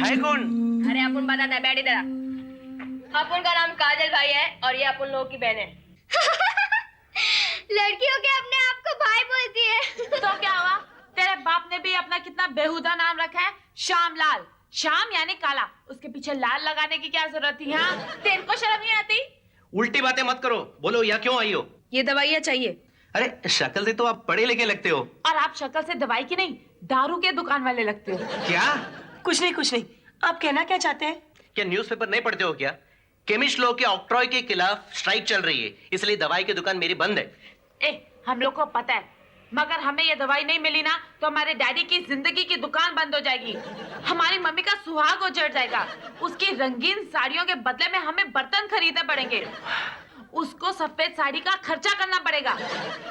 है कौन? अरे अपन बताता है, बैठ इधर। अपन का नाम काजल भाई है और ये अपन लोगों की बहन है। लड़कियों के अपने आप को भाई बोलती है। तो क्या हुआ, तेरे बाप ने भी अपना कितना बेहुदा नाम रखा है, श्यामलाल। श्याम यानी काला, उसके पीछे लाल लगाने की क्या जरूरत थी? हाँ, तेरे को शर्म नहीं आती? उल्टी बातें मत करो, बोलो यहाँ क्यों आई हो? ये दवाइयाँ चाहिए। अरे शक्ल से तो आप पढ़े लिखे लगते हो। और आप शक्ल से दवाई की नहीं, दारू के दुकान वाले लगते हो। क्या? कुछ नहीं, आप कहना क्या चाहते हैं? क्या न्यूज़पेपर नहीं पढ़ते हो क्या? केमिस्ट लोग के ऑक्ट्रॉय के खिलाफ स्ट्राइक चल रही है, इसलिए दवाई की दुकान मेरी बंद है। हम लोग को पता है, मगर हमें ये दवाई नहीं मिली ना तो हमारे डैडी की जिंदगी की दुकान बंद हो जाएगी, हमारी मम्मी का सुहाग उजड़ जाएगा, उसकी रंगीन साड़ियों के बदले में हमें बर्तन खरीदने पड़ेंगे, उसको सफेद साड़ी का खर्चा करना पड़ेगा।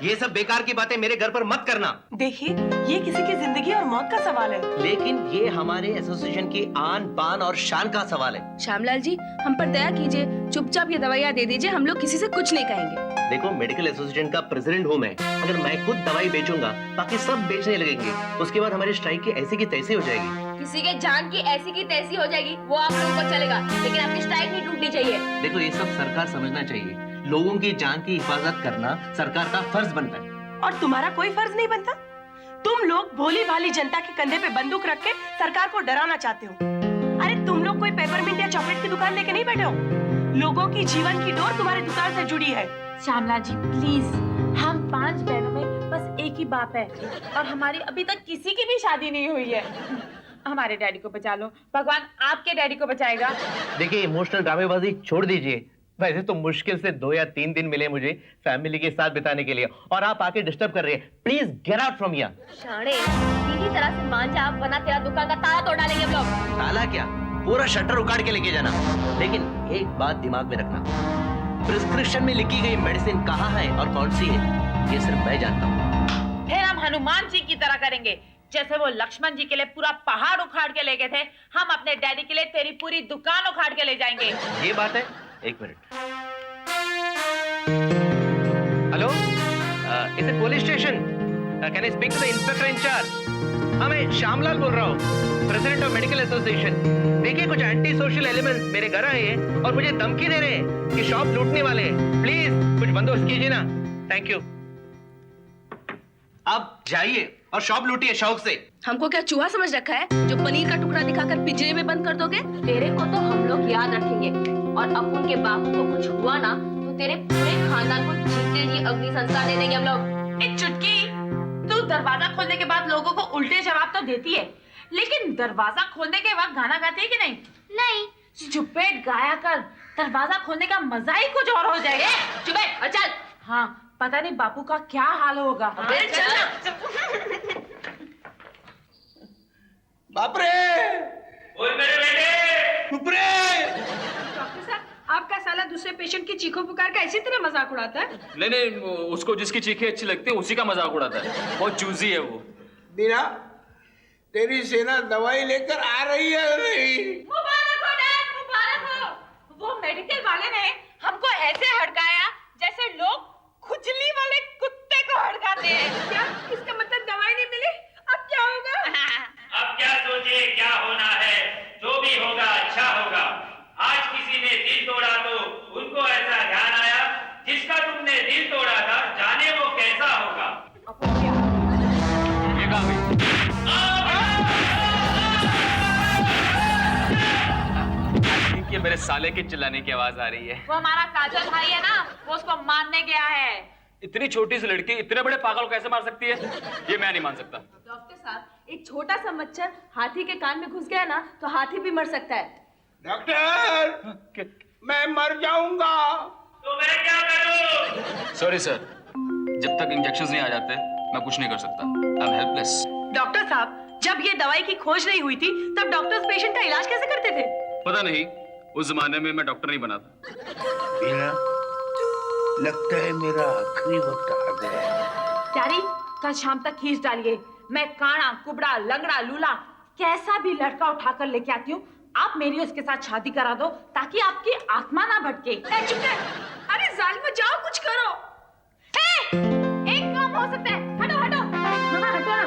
ये सब बेकार की बातें मेरे घर पर मत करना। देखिए, ये किसी की जिंदगी और मौत का सवाल है। लेकिन ये हमारे एसोसिएशन की आन बान और शान का सवाल है। श्यामलाल जी, हम पर दया कीजिए, चुपचाप ये दवाइयाँ दे दीजिए, हम लोग किसी से कुछ नहीं कहेंगे। देखो, मेडिकल एसोसिएशन का प्रेसिडेंट हूँ मैं, अगर मैं खुद दवाई बेचूंगा बाकी सब बेचने लगेंगे, उसके बाद हमारी स्ट्राइक की ऐसी की तैसी हो जाएगी। किसी के जान की ऐसी की तैसी हो जाएगी, वो आप लोगों को चलेगा, लेकिन आपकी स्ट्राइक नहीं टूटनी चाहिए। देखो, ये सब सरकार समझना चाहिए, लोगों की जान की हिफाजत करना सरकार का फर्ज बनता है। और तुम्हारा कोई फर्ज नहीं बनता? तुम लोग भोली भाली जनता के कंधे पे बंदूक रख के सरकार को डराना चाहते हो। अरे तुम लोग कोई पेपरमिंट या चॉकलेट की दुकान लेके नहीं बैठे हो, लोगों की जीवन की डोर तुम्हारी दुकान से जुड़ी है। श्यामला जी प्लीज, हम 5 बहनों में बस एक ही बाप है और हमारी अभी तक किसी की भी शादी नहीं हुई है। हमारे डैडी को बचा लो, भगवान आपके डैडी को बचाएगा। देखिए, इमोशनल ड्रामेबाजी छोड़ दीजिए। वैसे तो मुश्किल से 2 या 3 दिन मिले मुझे फैमिली के साथ बिताने के लिए, और आप आके डिस्टर्ब कर रहे हैं। Please get out from here. शाणे, सीधी तरह से मान जा, वरना तेरा दुकान का ताला तोड़ डालेंगे हम लोग। ताला क्या, पूरा शटर उखाड़ के लेके जाना। लेकिन एक बात दिमाग में रखना, प्रिस्क्रिप्शन में लिखी गई मेडिसिन कहाँ है और कौन सी है, ये सिर्फ मैं जानता हूँ। फिर हम हनुमान जी की तरह करेंगे, जैसे वो लक्ष्मण जी के लिए पूरा पहाड़ उखाड़ के ले गए थे, हम अपने डैडी के लिए तेरी पूरी दुकान उखाड़ के ले जाएंगे। ये बात है। एक minute. Hello, is it police station? Can I speak to the inspector incharge? हाँ, मैं श्यामलाल बोल रहा हूँ, प्रेसिडेंट ऑफ मेडिकल एसोसिएशन। देखिए, कुछ एंटी सोशल एलिमेंट्स मेरे घर आए हैं और मुझे धमकी दे रहे हैं कि शॉप लूटने वाले हैं। प्लीज कुछ बंदोबस्त कीजिए ना। Thank you. अब जाइए और शॉप लूटिए शौक से। हमको क्या चूहा समझ रखा है जो पनीर का टुकड़ा दिखाकर पिंजरे में बंद कर दोगे? तेरे को तो हम लोग याद रखेंगे, और अपुन के बापू को कुछ हुआ ना तो तेरे पूरे खानदान को जीते जी अग्नि संस्कार दे देंगे हम लोग। एक चुटकी, तू दरवाजा खोलने के बाद लोगों को उल्टे जवाब तो देती है, लेकिन दरवाजा खोलने के वक्त गाना गाती है कि नहीं? नहीं। चुपेट गाया कर, दरवाजा खोलने का मजा ही कुछ और हो जाएगा। चुपेट, और चल। हाँ, पता नहीं बापू का क्या हाल होगा। बाप रे! बोल मेरे बेटे! चुप रे! डॉक्टर साहब, आपका साला दूसरे पेशेंट की चीखों पुकार का इसी तरह मजाक उड़ाता है? नहीं, उसको जिसकी चीखें अच्छी लगती है उसी का मजाक उड़ाता है, बहुत चूजी है वो। मीरा, तेरी सेना दवाई लेकर आ रही है नहीं? मुबारक हो डैड, मुबारक हो। वो मेडिकल वाले ने हमको ऐसे हड़काया जैसे लोग खुजली वाले कुत्ते को हड़काते हैं। क्या इसका मतलब दवाई नहीं मिली? अब क्या होगा? अब क्या सोचे क्या होना है, जो भी होगा अच्छा होगा। आज किसी ने दिल तोड़ा तो उनको ऐसा ध्यान आया, जिसका तुमने दिल तोड़ा था जाने वो कैसा होगा। ये कहाँ गई? ये मेरे साले के चिल्लाने की आवाज आ रही है। वो हमारा काजल भाई है ना, वो उसको मारने गया है। इतनी छोटी सी लड़की इतने बड़े पागल को कैसे मार सकती है? ये मैं नहीं मान सकता। डॉक्टर साहब, एक छोटा सा मच्छर हाथी के कान में घुस गया ना तो हाथी भी मर सकता है। डॉक्टर, मैं मर जाऊंगा। तो मैं क्या करूं? सॉरी सर, जब तक इंजेक्शंस नहीं आ जाते मैं कुछ नहीं कर सकता। I am helpless. डॉक्टर साहब, जब ये दवाई की खोज नहीं हुई थी तब डॉक्टर्स पेशेंट का इलाज कैसे करते थे? पता नहीं, उस जमाने में मैं डॉक्टर नहीं बना था। मीरा, लगता है मेरा आखिरी वक्त आ गया। प्यारी, कल शाम तक खींच डालिए, मैं काना कुबड़ा लंगड़ा लूला कैसा भी लड़का उठाकर लेके आती हूँ। आप मेरी उसके साथ शादी करा दो ताकि आपकी आत्मा ना भटके। चुप कर। अरे जालिम, जाओ कुछ करो। एक काम हो सकता है, हटो हटो। मामा हटो ना।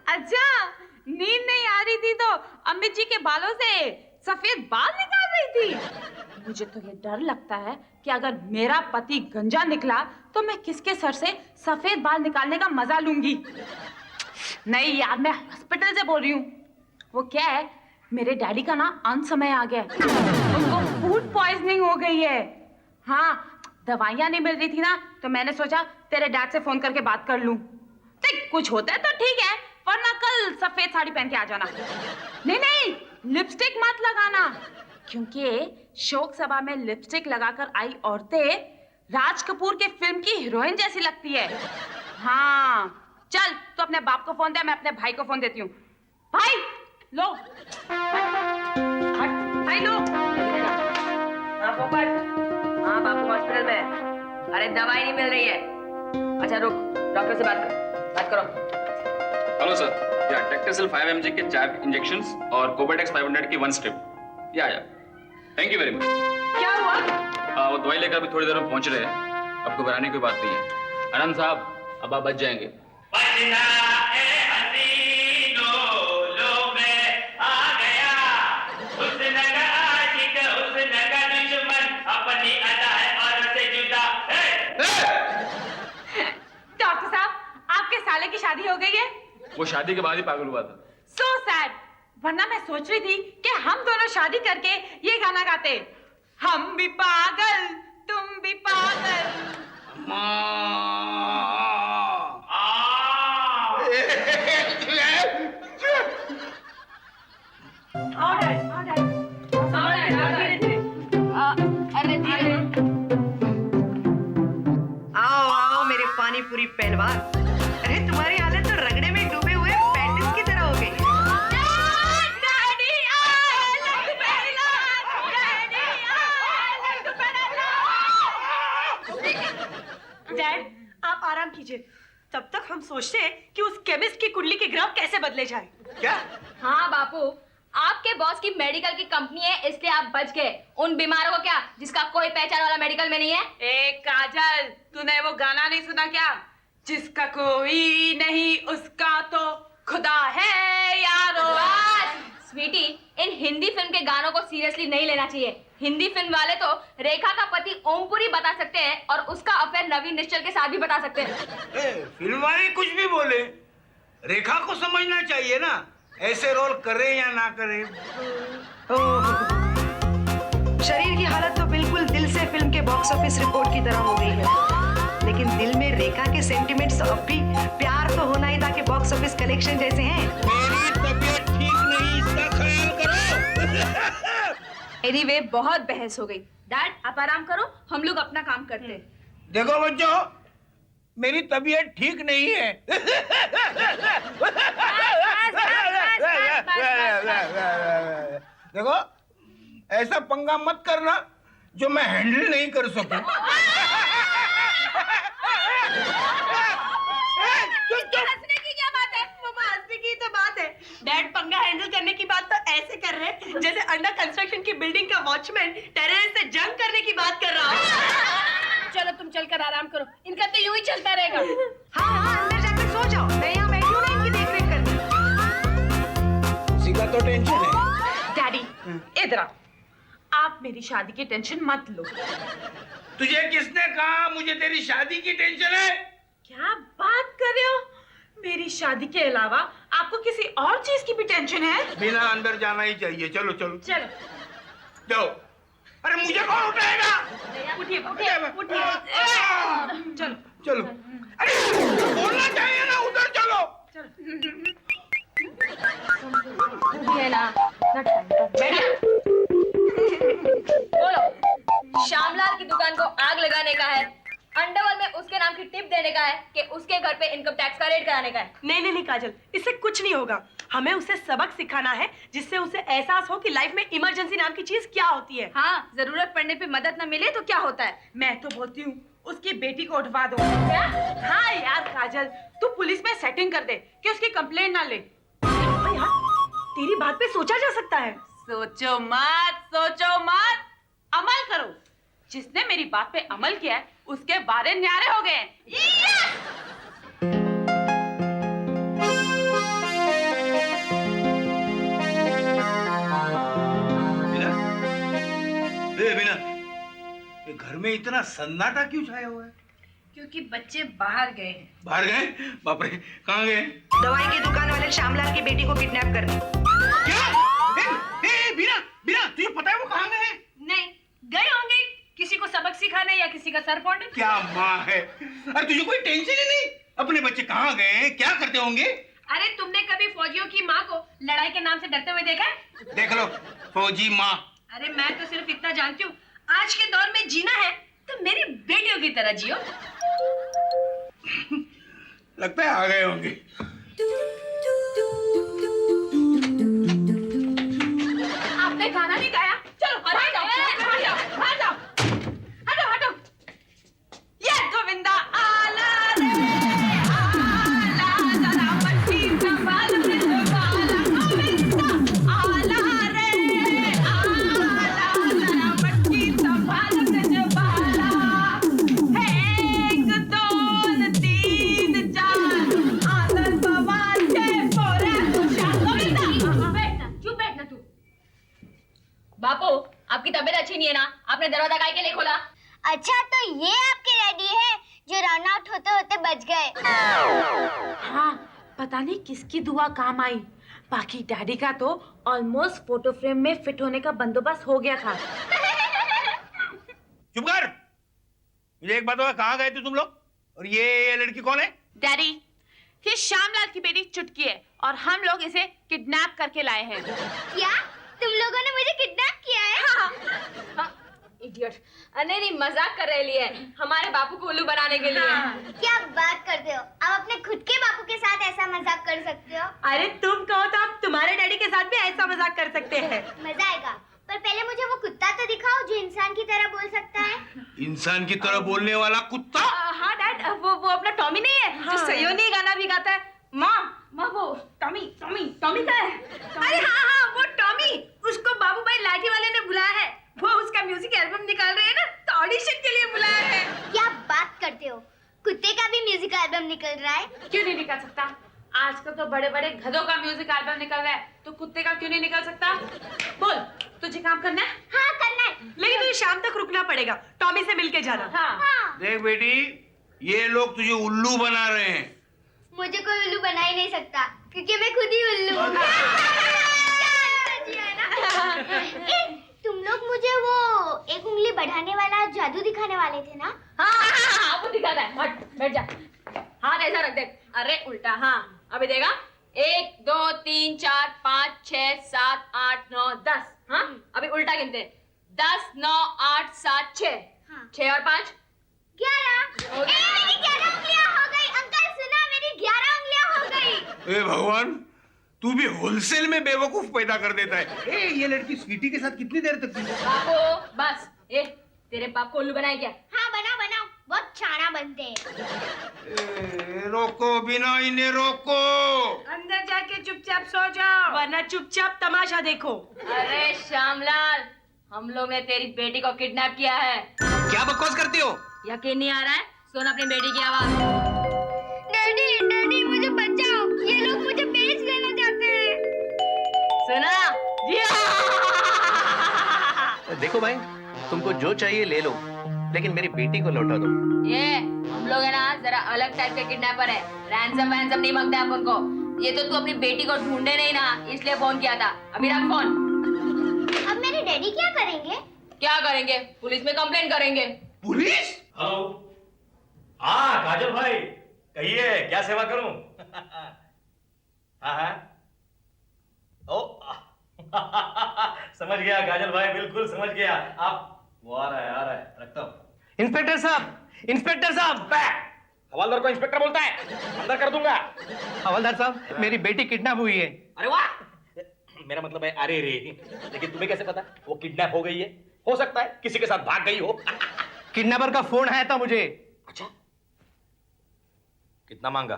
अच्छा, नींद नहीं आ रही थी तो अमित जी के बालों से सफेद बाल निकाल रही थी। मुझे तो ये डर लगता है कि अगर मेरा पति गंजा निकला तो मैं किसके सर से सफेद बाल निकालने का मजा लूंगी। नहीं यार, मैं हॉस्पिटल से बोल रही हूँ। वो क्या है, मेरे डैडी का ना अंत समय आ गया है। उनको फूड पॉइजनिंग हो गई है। हाँ, दवाइयाँ नहीं मिल रही थी ना, तो मैंने सोचा तेरे डैड से फोन करके बात कर लूं। देख, कुछ होता है तो ठीक है, वरना कल सफेद साड़ी पहन के आ जाना। नहीं नहीं, लिपस्टिक मत लगाना, क्योंकि शोक सभा में लिपस्टिक लगाकर आई औरतें राज कपूर के फिल्म की हीरोइन जैसी लगती है। हाँ, चल तो अपने बाप को फोन दे, मैं अपने भाई को फोन देती हूँ। भाई लो, भाई लो। हाँ पोपट, हाँ बापू हॉस्पिटल में। अरे दवाई नहीं मिल रही है। अच्छा रुक, डॉक्टर से बात करो। हेलो सर, या टेक्टेसिल 5 mg के 4 इंजेक्शंस और कोबेटेक्स 500 की 1 स्ट्रिप। या थैंक यू वेरी मच। क्या हुआ? वो दवाई लेकर अभी थोड़ी देर में पहुंच रहे हैं। आपको घबराने की कोई बात नहीं है। आनंद साहब, अब आप बच जाएंगे। बचना ए हसीनो, लो मैं आ गया। हुस्न का आशिक, हुस्न का दुश्मन, अपनी अदा है और से जुदा है। डॉक्टर साहब, आपके साले की शादी हो गई है? वो शादी के बाद ही पागल हुआ था। So sad, वरना मैं सोच रही थी कि हम दोनों शादी करके ये गाना गाते, हम भी पागल तुम भी पागल। अरे धीरे। आओ आओ मेरे पानी पूरी पहलवान। अरे तुम्हारी हालत तो रगड़े में डूबे हुए पैंटिस की तरह हो गई। डैड, आप आराम कीजिए, तब तक हम सोचते हैं कि उस केमिस्ट की कुंडली की ग्राफ कैसे बदले जाए। क्या? हाँ बापू, आपके बॉस की मेडिकल की कंपनी है, इसलिए आप बच गए। उन बीमारों को क्या, जिसका कोई पहचान वाला मेडिकल में नहीं है। ए काजल, तूने वो गाना नहीं सुना क्या? जिसका कोई नहीं उसका तो खुदा है यारो। बस स्वीटी, इन हिंदी फिल्म के गानों को सीरियसली नहीं लेना चाहिए। हिंदी फिल्म वाले तो रेखा का पति ओमपुरी बता सकते हैं और उसका अफेयर नवीन निश्चल के साथ भी बता सकते हैं। फिल्म वाले कुछ भी बोले, रेखा को समझना चाहिए ना, ऐसे रोल करे या ना करे। शरीर की हालत तो बिल्कुल दिल से फिल्म के बॉक्स ऑफिस रिपोर्ट की तरह हो गई है, लेकिन दिल में रेखा के सेंटिमेंट्स अब भी प्यार तो होना ही था कि बॉक्स ऑफिस कलेक्शन जैसे हैं। मेरी तबीयत ठीक नहीं, इसका ख्याल करो। एनीवे, बहुत बहस हो गई। डैड आप आराम करो, हम लोग अपना काम करते हैं। देखो बच्चों, मेरी तबीयत ठीक नहीं है। देखो, ऐसा पंगा मत करना जो मैं हैंडल नहीं कर सकूं। हंसने की क्या बात है? मम्मा, हंसने की तो बात है। डैड पंगा हैंडल करने की बात तो ऐसे कर रहे हैं जैसे अंडर कंस्ट्रक्शन की बिल्डिंग का वॉचमैन टेररिस्ट से जंग करने की बात कर रहा हो। चलो तुम चलकर आराम करो, इनका तो यूं ही चलता रहेगा। हाँ हाँ, अंदर जाकर सो जाओ, मैं यहाँ बैठी हूँ ना इनकी देख रेख करने। उसी का तो टेंशन है। डैडी, इधर आओ। आप मेरी शादी की टेंशन मत लो। तुझे किसने कहा मुझे तेरी शादी की टेंशन है? क्या बात कर रहे हो? मेरी शादी के अलावा आपको किसी और चीज की भी टेंशन है? बिना अंदर जाना ही चाहिए। चलो चलो चलो जाओ। अरे मुझे कौन उठाएगा? उठिए उठिए उठिए। चलो चलो। अरे बोलना चाहिए ना, उधर चलो। है ना, बोलो। श्यामलाल की दुकान को आग लगाने का है, अंडरवर्ल्ड में उसके नाम की टिप देने का है कि उसके घर पे इनकम टैक्स का रेड कराने का है। नहीं नहीं नहीं काजल, इससे कुछ नहीं होगा। हमें उसे सबक सिखाना है जिससे उसे एहसास हो कि लाइफ में इमरजेंसी नाम की चीज क्या होती है। हाँ, जरूरत पड़ने पे मदद न मिले तो क्या होता है। मैं तो बोलती हूँ उसकी बेटी को उठवा दो। क्या? हाँ यार काजल, तू पुलिस में सेटिंग कर दे कि उसकी कंप्लेंट ना ले। यार, तेरी बात पे सोचा जा सकता है। सोचो मत, अमल करो। जिसने मेरी बात पे अमल किया है उसके बारे न्यारे हो गए। इतना सन्नाटा क्यों छाया हुआ है? क्योंकि बच्चे बाहर गए हैं। बाहर गए? बाप रे, कहाँ गए? दवाई की दुकान वाले श्यामलाल की बेटी को किडनैप करने। क्या? बीना, बीना, तुझे पता है वो कहाँ गए हैं? नहीं, गए होंगे किसी को सबक सिखाने या किसी का सर फोड़ने। क्या माँ है? अरे तुझे कोई टेंशन ही नहीं? अपने बच्चे कहाँ गए हैं, क्या करते होंगे? अरे तुमने कभी फौजियों की माँ को लड़ाई के नाम से डरते हुए देखा है? देख लो, फौजी माँ। अरे मैं तो सिर्फ इतना जानती हूँ, आज के दौर में जीना है तो मेरी बेटियों की तरह जियो। लगता है आ गए होंगे। आपने गाना नहीं गाया? चलो बाहर जाओ, बाहर जाओ, बाहर जाओ। हटो हटो। ये गोविंदा आला रे आला, जरा मट्टी संभाल रे संभाल। गोविंदा आला रे आला, जरा मट्टी संभाल रे संभाल। 1 2 3 4 आदर भगवान के पोरे खुशाल। गोविंदा चुप बैठना तू। बापू, आपकी तबीयत अच्छी नहीं है ना? आपने दरवाजा काहे के लिए खोला? अच्छा तो ये आपके डैडी है जो रन आउट होते होते बच गए। हाँ, पता नहीं किसकी दुआ काम आई। बाकी डैडी का तो ऑलमोस्ट फोटो फ्रेम में फिट होने का बंदोबस्त हो गया था। चुप कर। मुझे एक बात होगा, कहाँ गए थे तुम लोग? और ये लड़की कौन है? डैडी, ये श्यामलाल की बेटी चुटकी है और हम लोग इसे किडनैप करके लाए हैं। क्या तुम लोगों ने मुझे किडनैप किया है? इडियट। नहीं मजाक कर रही है, हमारे बापू को उल्लू बनाने के लिए। क्या बात करते हो? आप अपने खुद के बापू के साथ ऐसा मजाक कर सकते हो? अरे तुम कहो तो आप तुम्हारे डैडी के साथ भी ऐसा मजाक कर सकते हैं। मजा आएगा, पर पहले मुझे वो कुत्ता तो दिखाओ जो इंसान की तरह बोल सकता है। इंसान की तरह बोलने वाला कुत्ता? हाँ डैड, वो अपना टॉमी नहीं है जो सयोनी गाना भी गाता है। माँ वो टॉमी का है। अरे हाँ वो टॉमी, उसको बाबू भाई लाठी वाले ने बुलाया है। वो उसका म्यूजिक एल्बम निकाल रहे हैं ना, तो ऑडिशन के लिए बुलाया है। क्या बात करते हो? कुत्ते का भी म्यूजिक एल्बम निकल रहा है? क्यों नहीं निकल सकता? आजकल तो बड़े बड़े गधों का म्यूजिक एल्बम निकल रहा है, तो कुत्ते का क्यों नहीं निकल सकता? बोल, तुझे काम करना है? हाँ करना है। लेकिन तुझे शाम तक रुकना पड़ेगा, टॉमी से मिलके जाना। हाँ। देख बेटी, ये लोग तुझे उल्लू बना रहे हैं। मुझे कोई उल्लू बना ही नहीं सकता क्योंकि मैं खुद ही उल्लू हूँ। तुम लोग मुझे वो एक उंगली बढ़ाने वाला जादू दिखाने वाले थे ना? हाँ आपको दिखाता है। हट बैठ जा, हाथ ऐसा रख दे। अरे उल्टा, हाँ अभी देगा। 1 2 3 4 5 6 7 8 9 10। हाँ अभी उल्टा गिनते। 10 9 8 7 6। 6 और 5 11। मेरी 11 उंगलियां हो गई। अंकल सुना, मेरी 11 उंगलियां हो गई। ए भगवान, तू भी होलसेल में बेवकूफ पैदा कर देता है। ये लड़की स्वीटी के साथ कितनी देर तक थी? बापू बस। तेरे बाप को उल्लू बनाए क्या? हाँ बनाओ, बहुत छाना बनते हैं। रोको बिना, इन्हें रोको। अंदर जाके चुपचाप सो जाओ, वरना चुपचाप तमाशा देखो। अरे श्यामलाल, हम लोग ने तेरी बेटी को किडनैप किया है। क्या बकवास करती हो? यकीन नहीं आ रहा है? सुन अपनी बेटी की आवाज। डैडी मुझे बचाओ, ये लोग मुझे बेच लेना चाहते हैं। सुना? देखो भाई, तुमको जो चाहिए ले लो, लेकिन मेरी बेटी को लौटा दो। ये हम लोग है ना जरा अलग टाइप के किडनैपर है। रैंसम वैंसम नहीं मांगते अपन को। ये तो तू अपनी बेटी को ढूंढे नहीं ना, इसलिए फोन किया था। अभी रख फोन। अब मेरे डैडी क्या करेंगे? क्या करेंगे? पुलिस में कंप्लेंट करेंगे। पुलिस? हेलो। हाँ काजल भाई, कहिए क्या सेवा करूं? हाँ ओ समझ गया काजल भाई, बिल्कुल समझ गया। आप वो आ रहा है रखता हूं। इंस्पेक्टर साहब। हवलदार को इंस्पेक्टर बोलता है? अंदर कर दूंगा। हवलदार साहब, मेरी बेटी किडनैप हुई है। अरे वाह, मेरा मतलब है अरे रे। लेकिन तुम्हें कैसे पता वो किडनैप हो गई है? हो सकता है किसी के साथ भाग गई हो। किडनैपर का फोन आया था मुझे। अच्छा, कितना मांगा?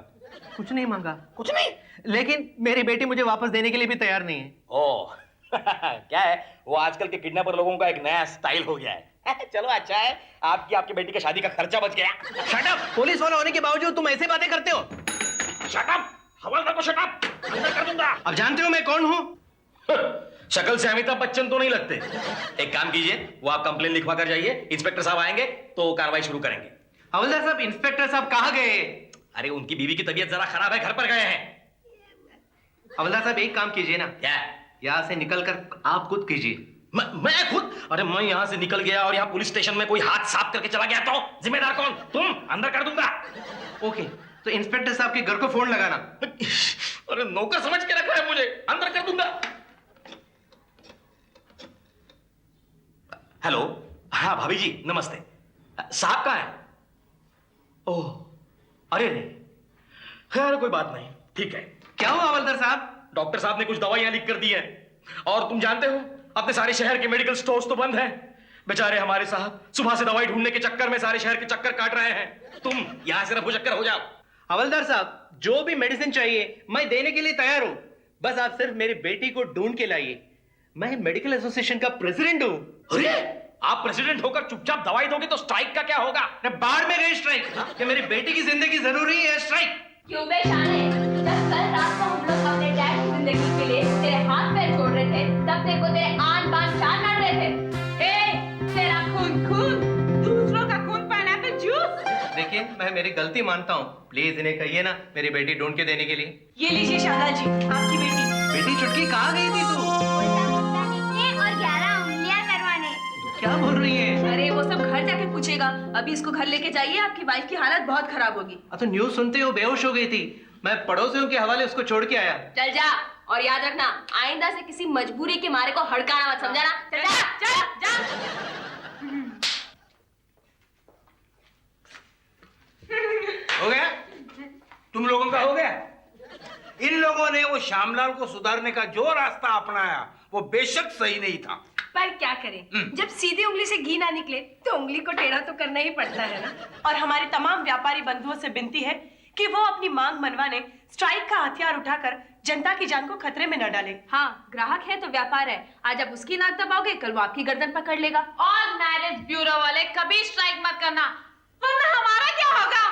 कुछ नहीं मांगा, कुछ नहीं। लेकिन मेरी बेटी मुझे वापस देने के लिए भी तैयार नहीं है। ओह क्या है, वो आजकल के किडनैपर लोगों का एक नया स्टाइल हो गया है। चलो अच्छा है, आपकी बेटी की शादी का खर्चा बच गया। Shut up! पुलिस वाला होने के बावजूद तुम ऐसे बातें करते हो। Shut up! हवलदार को शट अप! अंदर कर दूंगा। अब जानते हो मैं कौन हूँ? शक्ल से अमिताभ बच्चन तो नहीं लगते। एक काम कीजिए, वो आप कंप्लेन लिखवा कर जाइए, इंस्पेक्टर साहब आएंगे तो कार्रवाई शुरू करेंगे। हवलदार साहब, इंस्पेक्टर साहब कहाँ गए? अरे उनकी बीवी की तबीयत जरा खराब है, घर पर गए हैं। हवलदार साहब एक काम कीजिए ना, क्या? यहाँ से निकलकर आप खुद कीजिए। मैं खुद? अरे मैं यहाँ से निकल गया और यहाँ पुलिस स्टेशन में कोई हाथ साफ करके चला गया तो जिम्मेदार कौन? तुम? अंदर कर दूंगा। ओके, तो इंस्पेक्टर साहब के घर को फोन लगाना। अरे नौकर समझ के रखा है मुझे, अंदर कर दूंगा। हेलो, हाँ भाभी जी नमस्ते। साहब कहाँ है? ओह, अरे नहीं, खैर कोई बात नहीं, ठीक है। क्या हुआ हवलदार साहब? डॉक्टर साहब ने कुछ दवाइयां लिख कर दी हैं और तुम जानते हो अपने सारे शहर के मेडिकल स्टोर्स तो बंद हैं। बेचारे हमारे साहब सुबह से दवाई ढूंढने के चक्कर में सारे शहर के चक्कर काट रहे हैं। तुम यहां से रफू चक्कर हो जाओ। हवलदार साहब, जो भी मेडिसिन चाहिए मैं देने के लिए तैयार हूं, बस आप सिर्फ मेरी बेटी को ढूंढ के लाइए। मैं मेडिकल एसोसिएशन का प्रेसिडेंट हूं। अरे आप प्रेसिडेंट होकर चुपचाप दवाई दोगे तो स्ट्राइक का क्या होगा? बाढ़ में गई स्ट्राइक, कि मेरी बेटी की जिंदगी जरूरी है स्ट्राइक। क्यों बे शाने? जब कल रात को हम लोग अपने डैड की जिंदगी के लिए तेरे हाथ पैर छोड़ रहे थे, तब तेरे को तेरे आन बान शान लड़ रहे थे। तेरा खून दूसरों का खून पाइनएप्पल जूस। देखिए, मैं मेरी गलती मानता हूँ, प्लीज इन्हें कहिए ना मेरी बेटी ढूंढ के देने के लिए। ये लीजिए शारदा जी, आपकी बेटी। बेटी चुटकी, कहाँ गई थी तू? और 11 उंगलियां करवाने। क्या बोल रही है? अरे वो सब घर जाके पूछेगा, अभी इसको घर लेके जाइए, आपकी वाइफ की हालत बहुत खराब होगी। तो न्यूज सुनते हो बेहोश हो गई थी, मैं पड़ोसियों के हवाले उसको छोड़ के आया। चल जा, और याद रखना आइंदा से किसी मजबूरी के मारे को हड़काना मत, समझा ना? चल जा। हो गया? तुम लोगों का हो गया? इन लोगों ने वो श्यामलाल को सुधारने का जो रास्ता अपनाया वो बेशक सही नहीं था, पर क्या करें, जब सीधी उंगली से घी ना निकले तो उंगली को टेढ़ा तो करना ही पड़ता है ना। और हमारे तमाम व्यापारी बंधुओं से विनती है कि वो अपनी मांग मनवाने स्ट्राइक का हथियार उठाकर जनता की जान को खतरे में न डाले। हाँ, ग्राहक है तो व्यापार है, आज आप उसकी नाक दबाओगे, कल वो आपकी गर्दन पकड़ लेगा। और मैरिज ब्यूरो वाले कभी स्ट्राइक मत करना, वरना हमारा क्या होगा?